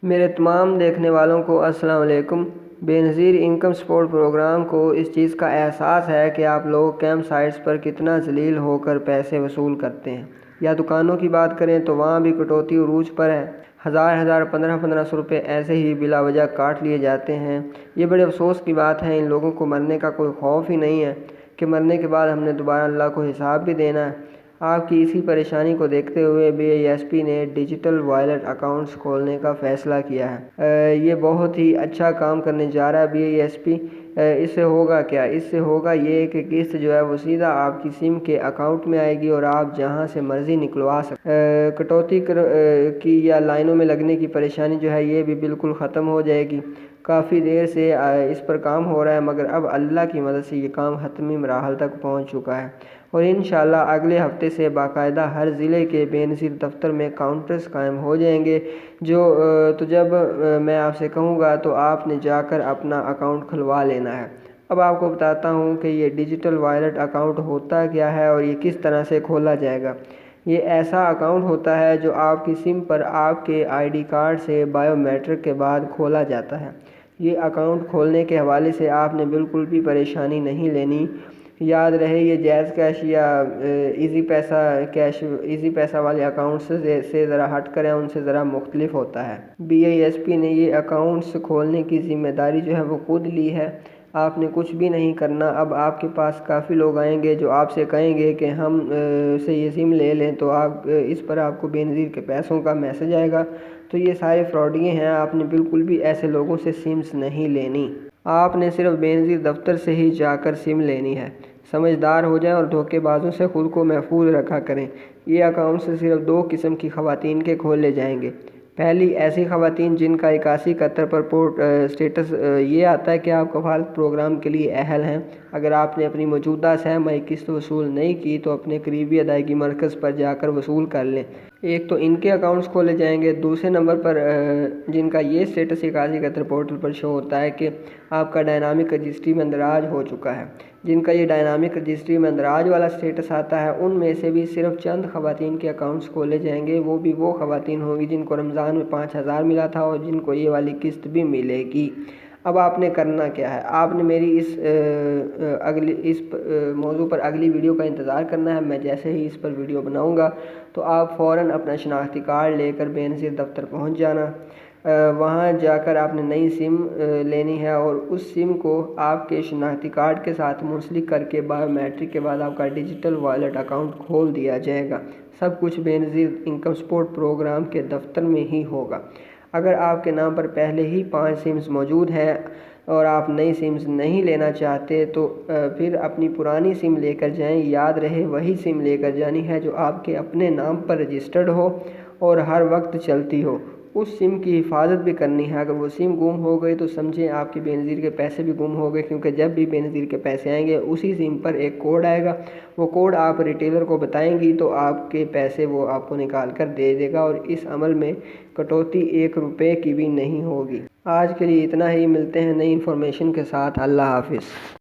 میرے تمام دیکھنے والوں کو السلام علیکم۔ بے نظیر انکم سپورٹ پروگرام کو اس چیز کا احساس ہے کہ آپ لوگ کیمپ سائٹس پر کتنا ذلیل ہو کر پیسے وصول کرتے ہیں، یا دکانوں کی بات کریں تو وہاں بھی کٹوتی عروج پر ہے۔ ہزار 1500 روپے ایسے ہی بلا وجہ کاٹ لیے جاتے ہیں۔ یہ بڑے افسوس کی بات ہے، ان لوگوں کو مرنے کا کوئی خوف ہی نہیں ہے کہ مرنے کے بعد ہم نے دوبارہ اللہ کو حساب بھی دینا ہے۔ آپ کی اسی پریشانی کو دیکھتے ہوئے بی آئی ایس پی نے ڈیجیٹل وائلٹ اکاؤنٹس کھولنے کا فیصلہ کیا ہے۔ یہ بہت ہی اچھا کام کرنے جا رہا ہے بی آئی ایس پی۔ اس سے ہوگا کیا؟ اس سے ہوگا یہ کہ قسط جو ہے وہ سیدھا آپ کی سم کے اکاؤنٹ میں آئے گی اور آپ جہاں سے مرضی نکلوا سکتے۔ کٹوتی کی یا لائنوں میں لگنے کی پریشانی جو ہے یہ بھی بالکل ختم ہو جائے گی۔ کافی دیر سے اس پر کام ہو رہا ہے، مگر اب اللہ کی مدد سے یہ کام حتمی مراحل تک پہنچ چکا ہے، اور انشاءاللہ اگلے ہفتے سے باقاعدہ ہر ضلع کے بے نظیر دفتر میں کاؤنٹرز قائم ہو جائیں گے۔ تو جب میں آپ سے کہوں گا تو آپ نے جا کر اپنا اکاؤنٹ کھلوا لینا ہے۔ اب آپ کو بتاتا ہوں کہ یہ ڈیجیٹل وائلٹ اکاؤنٹ ہوتا کیا ہے اور یہ کس طرح سے کھولا جائے گا۔ یہ ایسا اکاؤنٹ ہوتا ہے جو آپ کی سم پر آپ کے آئی ڈی کارڈ سے بائیو میٹرک کے بعد کھولا جاتا ہے۔ یہ اکاؤنٹ کھولنے کے حوالے سے آپ نے بالکل بھی پریشانی نہیں لینی۔ یاد رہے یہ جیز کیش یا ایزی پیسہ والے اکاؤنٹس سے ذرا ہٹ کر ان سے ذرا مختلف ہوتا ہے۔ بی آئی ایس پی نے یہ اکاؤنٹس کھولنے کی ذمہ داری جو ہے وہ خود لی ہے۔ آپ نے کچھ بھی نہیں کرنا۔ اب آپ کے پاس کافی لوگ آئیں گے جو آپ سے کہیں گے کہ ہم سے یہ سم لے لیں، تو آپ اس پر آپ کو بے نظیر کے پیسوں کا میسج آئے گا، تو یہ سارے فراڈیے ہیں۔ آپ نے بالکل بھی ایسے لوگوں سے سمز نہیں لینی۔ آپ نے صرف بے نظیر دفتر سے ہی جا کر سم لینی ہے۔ سمجھدار ہو جائیں اور دھوکے بازوں سے خود کو محفوظ رکھا کریں۔ یہ اکاؤنٹس صرف دو قسم کی خواتین کے کھولے جائیں گے۔ پہلی، ایسی خواتین جن کا 8171 پر سٹیٹس یہ آتا ہے کہ آپ کفالت پروگرام کے لیے اہل ہیں۔ اگر آپ نے اپنی موجودہ سہ ماہی قسط وصول نہیں کی تو اپنے قریبی ادائیگی مرکز پر جا کر وصول کر لیں۔ ایک تو ان کے اکاؤنٹس کھولے جائیں گے۔ دوسرے نمبر پر جن کا یہ سٹیٹس 8171 پورٹل پر شو ہوتا ہے کہ آپ کا ڈائنامک رجسٹری میں اندراج ہو چکا ہے، جن کا یہ ڈائنامک رجسٹری میں اندراج والا سٹیٹس آتا ہے، ان میں سے بھی صرف چند خواتین کے اکاؤنٹس کھولے جائیں گے۔ وہ بھی وہ خواتین ہوں گی جن کو رمضان میں 5000 ملا تھا اور جن کو یہ والی قسط بھی ملے گی۔ اب آپ نے کرنا کیا ہے؟ آپ نے میری اس موضوع پر اگلی ویڈیو کا انتظار کرنا ہے۔ میں جیسے ہی اس پر ویڈیو بناؤں گا تو آپ فوراً اپنا شناختی کارڈ لے کر بے نظیر دفتر پہنچ جانا۔ وہاں جا کر آپ نے نئی سم لینی ہے اور اس سم کو آپ کے شناختی کارڈ کے ساتھ منسلک کر کے بائیو میٹرک کے بعد آپ کا ڈیجیٹل وائلٹ اکاؤنٹ کھول دیا جائے گا۔ سب کچھ بے نظیر انکم سپورٹ پروگرام کے دفتر میں ہی ہوگا۔ اگر آپ کے نام پر پہلے ہی 5 سمز موجود ہیں اور آپ نئی سمز نہیں لینا چاہتے تو پھر اپنی پرانی سم لے کر جائیں۔ یاد رہے وہی سم لے کر جانی ہے جو آپ کے اپنے نام پر رجسٹرڈ ہو اور ہر وقت چلتی ہو۔ اس سم کی حفاظت بھی کرنی ہے۔ اگر وہ سم گم ہو گئی تو سمجھیں آپ کے بے نظیر کے پیسے بھی گم ہو گئے، کیونکہ جب بھی بے نظیر کے پیسے آئیں گے اسی سم پر ایک کوڈ آئے گا۔ وہ کوڈ آپ ریٹیلر کو بتائیں گی تو آپ کے پیسے وہ آپ کو نکال کر دے دے گا، اور اس عمل میں کٹوتی 1 روپے کی بھی نہیں ہوگی۔ آج کے لیے اتنا ہی، ملتے ہیں نئی انفارمیشن کے ساتھ۔ اللہ حافظ۔